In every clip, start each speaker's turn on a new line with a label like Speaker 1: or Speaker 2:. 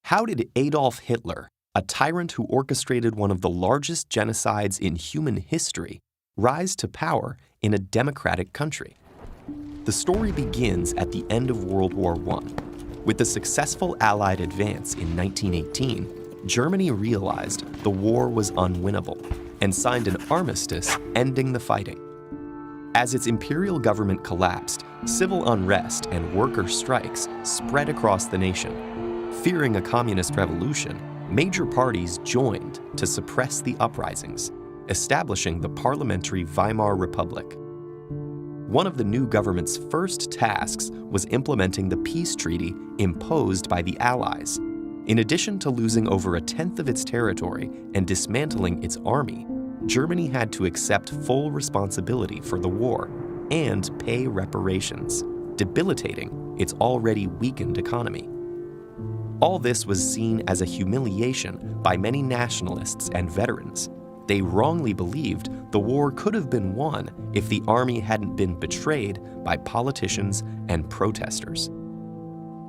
Speaker 1: How did Adolf Hitler, a tyrant who orchestrated one of the largest genocides in human history, rise to power in a democratic country? The story begins at the end of World War I. With the successful Allied advance in 1918, Germany realized the war was unwinnable and signed an armistice ending the fighting. As its imperial government collapsed, civil unrest and worker strikes spread across the nation. Fearing a communist revolution, major parties joined to suppress the uprisings, establishing the parliamentary Weimar Republic. One of the new government's first tasks was implementing the peace treaty imposed by the Allies. In addition to losing over a tenth of its territory and dismantling its army, Germany had to accept full responsibility for the war and pay reparations, debilitating its already weakened economy. All this was seen as a humiliation by many nationalists and veterans. They wrongly believed the war could have been won if the army hadn't been betrayed by politicians and protesters.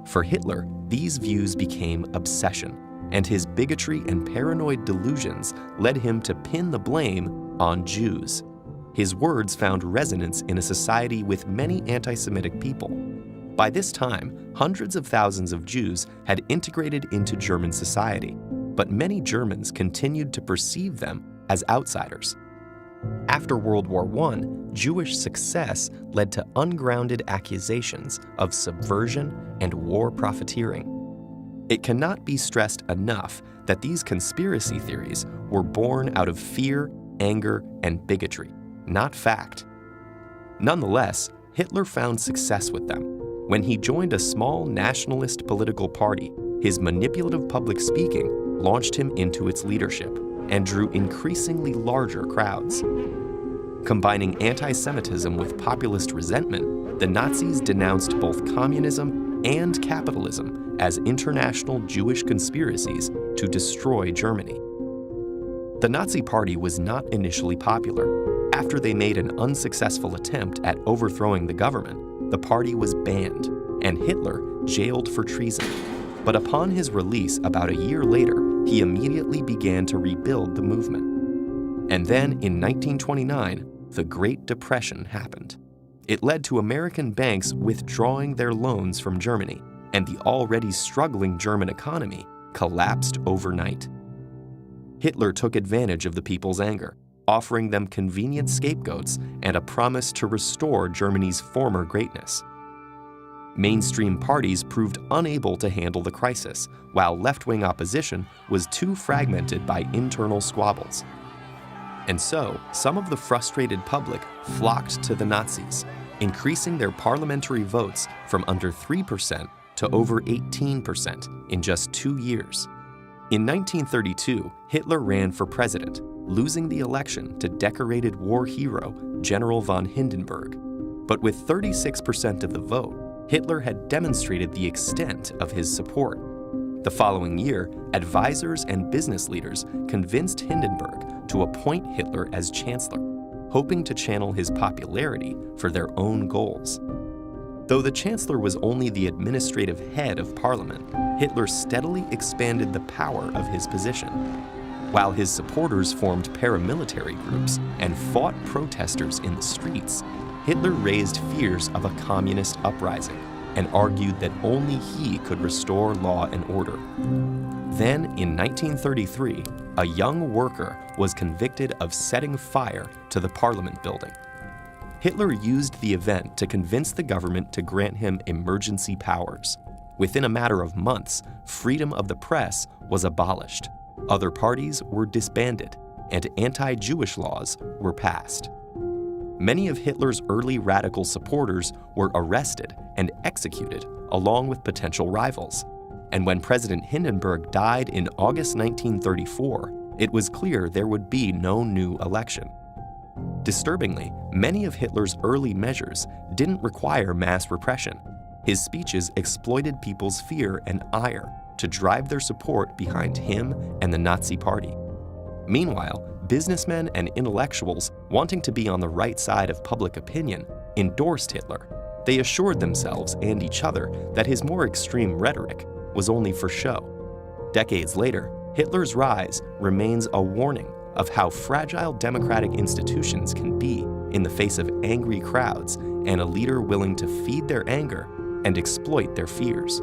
Speaker 1: For Hitler, these views became obsession, and his bigotry and paranoid delusions led him to pin the blame on Jews. His words found resonance in a society with many anti-Semitic people. By this time, hundreds of thousands of Jews had integrated into German society, but many Germans continued to perceive them as outsiders. After World War I, Jewish success led to ungrounded accusations of subversion and war profiteering. It cannot be stressed enough that these conspiracy theories were born out of fear, anger, and bigotry, not fact. Nonetheless, Hitler found success with them. When he joined a small nationalist political party, his manipulative public speaking launched him into its leadership and drew increasingly larger crowds. Combining anti-Semitism with populist resentment, the Nazis denounced both communism and capitalism as international Jewish conspiracies to destroy Germany. The Nazi Party was not initially popular. After they made an unsuccessful attempt at overthrowing the government, the party was banned, and Hitler jailed for treason. But upon his release about a year later, he immediately began to rebuild the movement. And then, in 1929, the Great Depression happened. It led to American banks withdrawing their loans from Germany, and the already struggling German economy collapsed overnight. Hitler took advantage of the people's anger, offering them convenient scapegoats and a promise to restore Germany's former greatness. Mainstream parties proved unable to handle the crisis, while left-wing opposition was too fragmented by internal squabbles. And so, some of the frustrated public flocked to the Nazis, increasing their parliamentary votes from under 3% to over 18% in just 2 years. In 1932, Hitler ran for president, losing the election to decorated war hero General von Hindenburg. But with 36% of the vote, Hitler had demonstrated the extent of his support. The following year, advisors and business leaders convinced Hindenburg to appoint Hitler as chancellor, hoping to channel his popularity for their own goals. Though the chancellor was only the administrative head of parliament, Hitler steadily expanded the power of his position. While his supporters formed paramilitary groups and fought protesters in the streets, Hitler raised fears of a communist uprising and argued that only he could restore law and order. Then, in 1933, a young worker was convicted of setting fire to the Parliament building. Hitler used the event to convince the government to grant him emergency powers. Within a matter of months, freedom of the press was abolished. Other parties were disbanded, and anti-Jewish laws were passed. Many of Hitler's early radical supporters were arrested and executed, along with potential rivals. And when President Hindenburg died in August 1934, it was clear there would be no new election. Disturbingly, many of Hitler's early measures didn't require mass repression. His speeches exploited people's fear and ire to drive their support behind him and the Nazi Party. Meanwhile, businessmen and intellectuals wanting to be on the right side of public opinion endorsed Hitler. They assured themselves and each other that his more extreme rhetoric was only for show. Decades later, Hitler's rise remains a warning of how fragile democratic institutions can be in the face of angry crowds and a leader willing to feed their anger and exploit their fears.